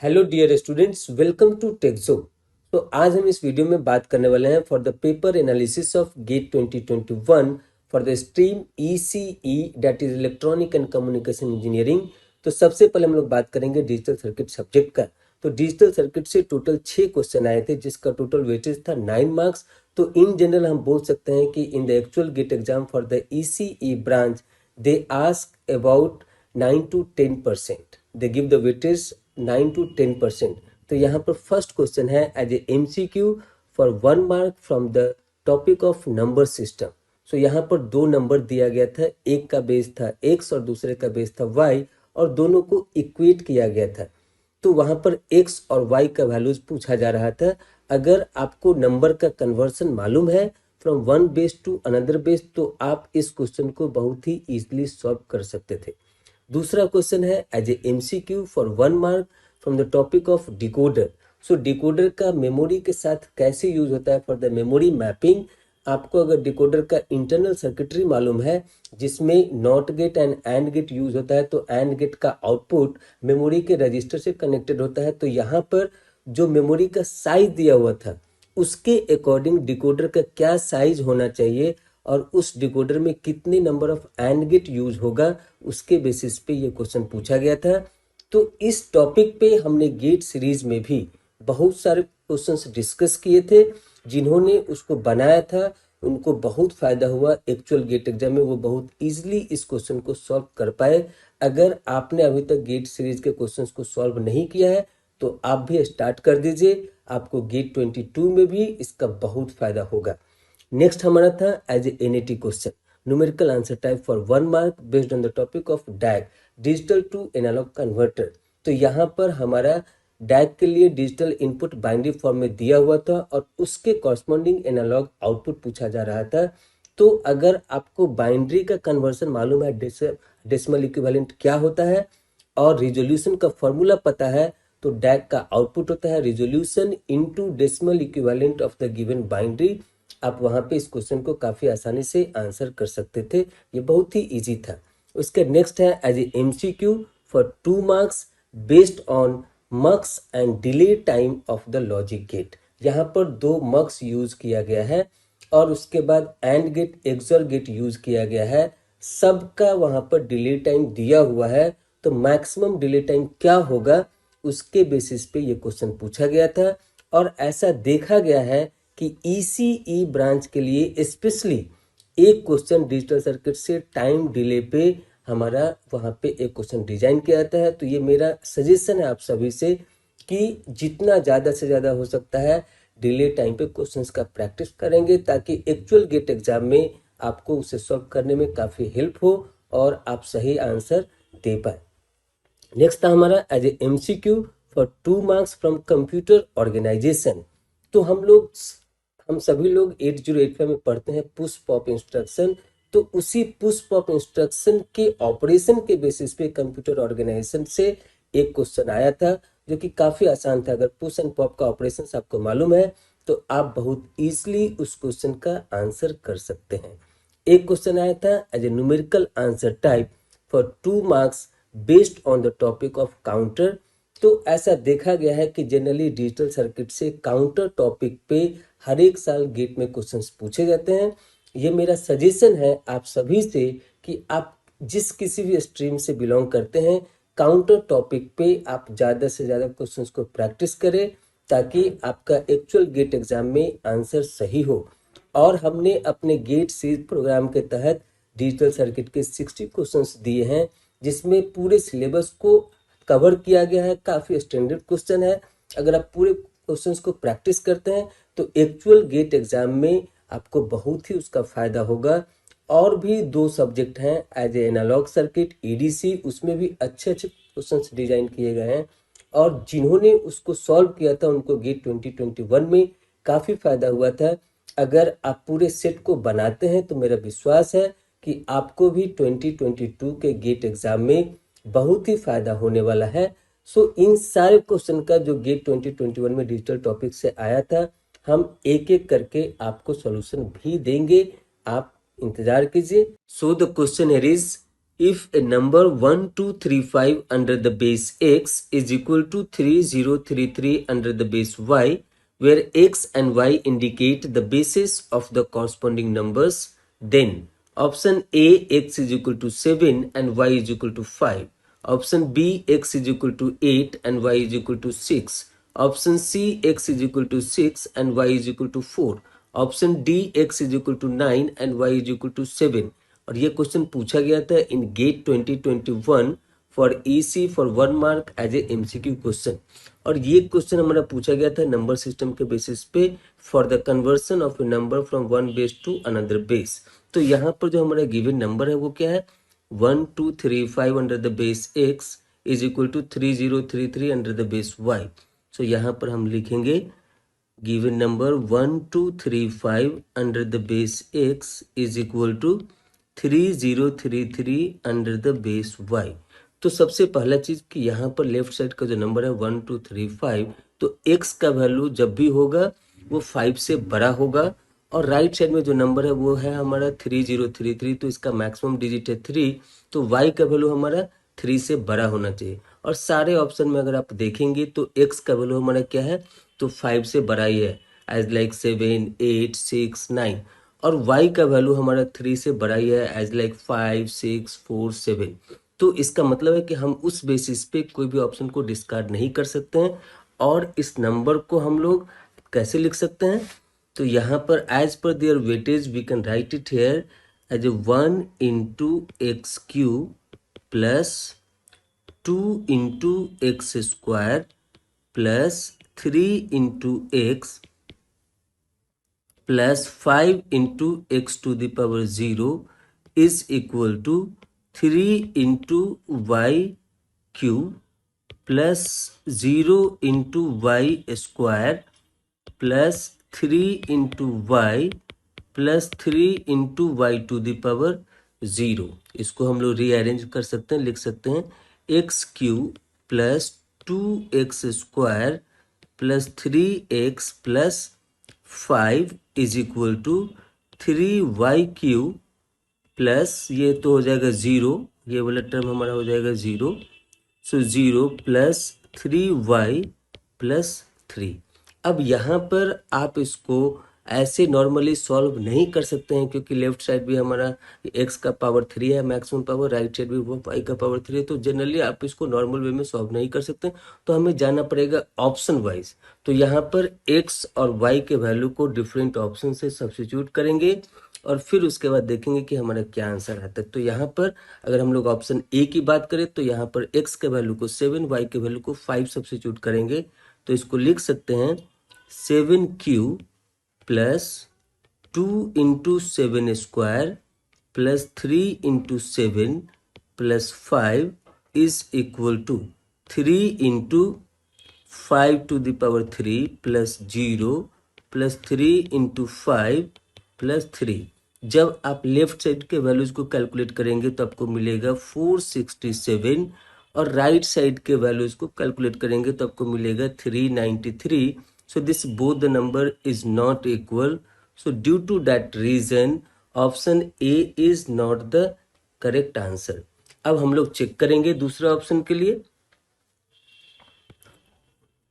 Hello dear students, welcome to Texo. तो आज हम इस वीडियो में बात करने वाले हैं for the paper analysis of GATE 2021 for the stream ECE that is electronic and communication engineering. तो सबसे पहले हम लोग बात करेंगे डिजिटल सर्किट सब्जेक्ट का। तो डिजिटल सर्किट से टोटल 6 क्वेश्चन आए थे जिसका टोटल वेटेज था 9 मार्क्स। तो इन जनरल हम बोल सकते हैं कि in the actual GATE exam for the ECE branch they ask about 9 to 10%, they give the weightage 9 to 10%। तो यहाँ पर फर्स्ट क्वेश्चन है as a MCQ for 1 mark from the topic of number system. So यहाँ पर 2 number दिया गया था, एक का बेस था x और दूसरे का बेस था y, और दोनों को इक्वेट किया गया था। तो वहाँ पर x और y का वैल्यूज पूछा जा रहा था। अगर आपको नंबर का कन्वर्सन मालूम है from one base to another base, तो आप इस क्वेश्चन को बहुत ही इजीली सॉल्व कर सकते थे। दूसरा क्वेश्चन है as a MCQ for 1 mark from the topic of decoder. So decoder का मेमोरी के साथ कैसे यूज होता है फॉर द मेमोरी मैपिंग। आपको अगर डिकोडर का इंटरनल सर्किटरी मालूम है जिसमें not gate and and gate use होता है, तो एंड गेट का आउटपुट मेमोरी के रजिस्टर से कनेक्टेड होता है। तो यहाँ पर जो मेमोरी का साइज दिया हुआ था उसके अकॉर्डिंग डिकोडर का क्या साइज होना चाहिए और उस डिकोडर में कितने number of and gate use होगा, उसके बेसिस पे ये क्वेश्चन पूछा गया था। तो इस टॉपिक पे हमने गेट सीरीज में भी बहुत सारे क्वेश्चंस डिस्कस किए थे। जिन्होंने उसको बनाया था उनको बहुत फायदा हुआ, एक्चुअल गेट एग्जाम में वो बहुत इजीली इस क्वेश्चन को सॉल्व कर पाए। अगर आपने अभी तक गेट सीरीज के क्वेश्चंस को सॉल्व नहीं किया है तो आप भी स्टार्ट कर दीजिए, आपको गेट 22 में भी इसका बहुत फायदा होगा। नेक्स्ट हमारा था as a NAT question, numerical answer type for 1 mark based on the topic of DAC digital to analogue converter. तो यहाँ पर हमारा डैग के लिए डिजिटल इनपुट बाइनरी फॉर्म में दिया हुआ था और उसके कॉरस्पॉन्डिंग एनालॉग आउटपुट पूछा जा रहा था। तो अगर आपको बाइनरी का कन्वर्सन मालूम है, डेसिमल इक्विवेलेंट क्या होता है और रिजोल्यूशन का फॉर्मूला पता है, तो डैग का आउटपुट होता है resolution into decimal equivalent of the given binary. आप वहां पे इस क्वेश्चन को काफी आसानी से आंसर कर सकते थे, ये बहुत ही इजी था। उसके नेक्स्ट है as a MCQ for 2 marks based on mux and delay time of the logic gate. यहाँ पर 2 मक्स यूज किया गया है और उसके बाद and gate XOR gate use किया गया है। सबका वहां पर डिले टाइम दिया हुआ है, तो मैक्सिमम डिले टाइम क्या होगा उसके बेसिस पे ये क्वेश्चन पूछा गया था। और ऐसा देखा गया है कि ईसीई ब्रांच के लिए स्पेशली एक क्वेश्चन डिजिटल सर्किट से टाइम डिले पे हमारा वहां पे एक क्वेश्चन डिजाइन किया जाता है। तो ये मेरा सजेशन है आप सभी से कि जितना ज़्यादा से ज़्यादा हो सकता है डिले टाइम पे क्वेश्चंस का प्रैक्टिस करेंगे ताकि एक्चुअल गेट एग्जाम में आपको उसे सॉल्व करने में काफ़ी हेल्प हो और आप सही आंसर दे पाए। नेक्स्ट था हमारा as a MCQ for 2 marks from computer organisation. तो हम सभी लोग 8085 में पढ़ते हैं पुश पॉप इंस्ट्रक्शन। तो उसी पुश पॉप इंस्ट्रक्शन के ऑपरेशन के बेसिस पे कंप्यूटर ऑर्गेनाइजेशन से एक क्वेश्चन आया था जो कि काफी आसान था। अगर पुश एंड पॉप का ऑपरेशन आपको मालूम है तो आप बहुत इजीली उस क्वेश्चन का आंसर कर सकते हैं। एक क्वेश्चन आया था as a numerical answer type for 2 marks based on the topic of counter. तो ऐसा देखा गया है कि जनरली डिजिटल सर्किट से काउंटर टॉपिक पे हर एक साल गेट में क्वेश्चंस पूछे जाते हैं। ये मेरा सजेशन है आप सभी से कि आप जिस किसी भी स्ट्रीम से बिलोंग करते हैं, काउंटर टॉपिक पे आप ज़्यादा से ज़्यादा क्वेश्चंस को प्रैक्टिस करें ताकि आपका एक्चुअल गेट एग्जाम में आंसर सही हो। और हमने अपने गेट सीरीज प्रोग्राम के तहत डिजिटल सर्किट के 60 क्वेश्चंस दिए हैं जिसमें पूरे सिलेबस को कवर किया गया है। काफ़ी स्टैंडर्ड क्वेश्चन है। अगर आप पूरे क्वेश्चंस को प्रैक्टिस करते हैं तो एक्चुअल गेट एग्जाम में आपको बहुत ही उसका फायदा होगा। और भी 2 सब्जेक्ट हैं as a analogue circuit ADC, उसमें भी अच्छे अच्छे क्वेश्चंस डिजाइन किए गए हैं और जिन्होंने उसको सॉल्व किया था उनको गेट 2021 में काफ़ी फायदा हुआ था। अगर आप पूरे सेट को बनाते हैं तो मेरा विश्वास है कि आपको भी 2022 के गेट एग्जाम में बहुत ही फायदा होने वाला है। सो इन सारे क्वेश्चन का जो गेट 2021 में डिजिटल टॉपिक से आया था, हम एक एक करके आपको सॉल्यूशन भी देंगे, आप इंतजार कीजिए। So the question here is if a number 1235 under the base x is equal to 3033 under the base y, where x and y indicate the bases of the corresponding numbers, then option A, x is equal to 7 and y is equal to 5. Option B, x is equal to 8 and y is equal to 6. Option C, x is equal to 6 and y is equal to 4. Option D, x is equal to 9 and y is equal to 7. और ये question पूछा गया था in GATE 2021 for EC for 1 mark as a MCQ question. और ये question हमारा पूछा गया था नंबर सिस्टम के बेसिस पे for the conversion of a number from one base to another base. तो यहाँ पर जो हमारा गिवन नंबर है वो क्या है, 1235 under the base X is equal to 3033 under the base Y. So यहाँ पर हम लिखेंगे given number 1235 under the base X is equal to 3033 under the base Y. तो सबसे पहला चीज कि यहाँ पर लेफ्ट साइड का जो नंबर है 1235, तो x का वैल्यू जब भी होगा वो 5 से बड़ा होगा, और राइट साइड में जो नंबर है वो है हमारा 3033, तो इसका मैक्सिमम डिजिट है 3, तो y का वैल्यू हमारा 3 से बड़ा होना चाहिए। और सारे ऑप्शन में अगर आप देखेंगे तो x का वैल्यू हमारा क्या है, तो 5 से बड़ा ही है, एज लाइक 7, 8, 6, 9। और y का वैल्यू हमारा 3 से बड़ा ही है, एज लाइक 5, 6, 4, 7। तो इसका मतलब है कि हम उस बेसिस पे कोई भी ऑप्शन को डिस्कार्ड नहीं कर सकते हैं। और इस नंबर को हम लोग कैसे लिख सकते हैं, तो यहाँ पर as per their weightage we can write it here as a 1 into x cube plus 2 into x square plus 3 into x plus 5 into x to the power 0 is equal to 3 into y cube plus 0 into y square plus 3 into y plus 3 into y to the power 0। इसको हम लोग rearrange कर सकते हैं, लिख सकते हैं x cube plus 2x square plus 3x plus 5 is equal to 3y cube plus ये तो हो जाएगा 0, ये वाला टर्म हमारा हो जाएगा 0, सो 0 प्लस 3y प्लस 3। अब यहाँ पर आप इसको ऐसे नॉर्मली सॉल्व नहीं कर सकते हैं, क्योंकि लेफ्ट साइड भी हमारा x का पावर 3 है मैक्सिमम पावर, राइट साइड भी वो y का पावर 3 है, तो जनरली आप इसको नॉर्मल वे में सॉल्व नहीं कर सकते, तो हमें जाना पड़ेगा ऑप्शन वाइज। तो यहाँ पर x और y के वैल्यू को डिफरेंट ऑप्शन से सब्स्टिट्यूट करेंगे और फिर उसके बाद देखेंगे कि हमारा क्या आंसर आता है। तो यहाँ पर अगर हम लोग ऑप्शन ए की बात करें तो यहाँ पर x के वैल्यू को 7, y के वैल्यू को 5 सब्स्टिट्यूट करेंगे, तो इसको लिख सकते हैं 7 cube plus 2 into 7 square plus 3 into 7 plus 5 is equal to 3 into 5 to the power 3 plus 0 plus 3 into 5 plus 3। जब आप लेफ्ट साइड के वैल्यूज को कैलकुलेट करेंगे तो आपको मिलेगा 467, और राइट साइड के वैल्यूज को कैलकुलेट करेंगे तो आपको मिलेगा 393। So this both the number is not equal. So due to that reason option A is not the correct answer. अब हम लोग चेक करेंगे दूसरे ऑप्शन के लिए।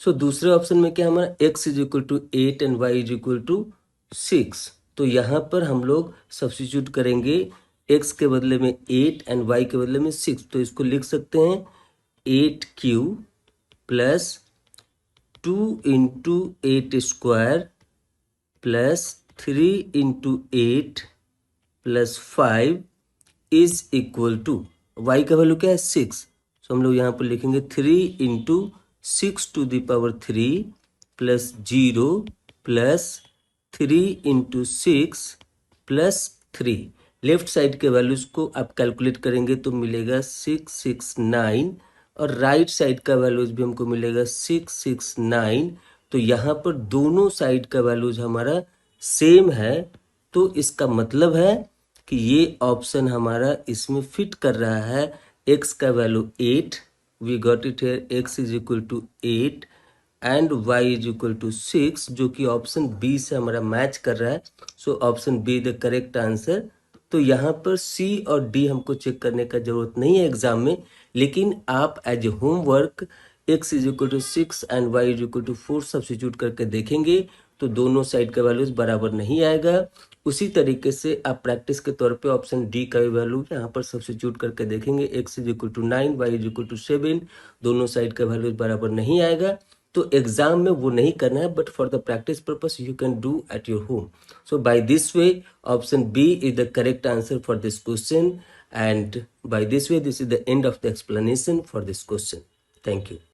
So दूसरे ऑप्शन में क्या हमारा x is equal to 8 and y is equal to 6। तो यहाँ पर हम लोग सब्स्टिट्यूट करेंगे x के बदले में 8 एंड y के बदले में 6। तो इसको लिख सकते हैं 8 cube plus 2 into 8 square plus 3 into 8 plus 5 is equal to y का वैल्यू क्या है 6। सो हम लोग यहाँ पर लिखेंगे 3 into 6 to the power 3 plus 0 plus 3 into 6 plus 3। Left side के वैल्यूज को आप कैलकुलेट करेंगे तो मिलेगा 669, और राइट साइड का वैल्यूज भी हमको मिलेगा 669। तो यहाँ पर दोनों साइड का वैल्यूज हमारा सेम है, तो इसका मतलब है कि ये ऑप्शन हमारा इसमें फिट कर रहा है। x का value 8, we got it here, x is equal to 8 and y is equal to 6, जो कि ऑप्शन बी से हमारा मैच कर रहा है। So option be the correct answer तो यहाँ पर सी और डी हमको चेक करने का जरूरत नहीं है एग्जाम में, लेकिन आप as a homework x is equal to 6 and y is equal to 4 substitute करके देखेंगे तो दोनों साइड का वैल्यूज बराबर नहीं आएगा। उसी तरीके से आप प्रैक्टिस के तौर पे ऑप्शन डी का वैल्यू यहाँ पर सब्स्टिट्यूट करके देखेंगे, x is equal to 9, y is equal to 7, दोनों साइड का वैल्यूज बराबर नहीं आएगा। तो एग्जाम में वो नहीं करना है, but for the practice purpose you can do at your home. So by this way option B is the correct answer for this question, and by this way this is the end of the explanation for this question. Thank you.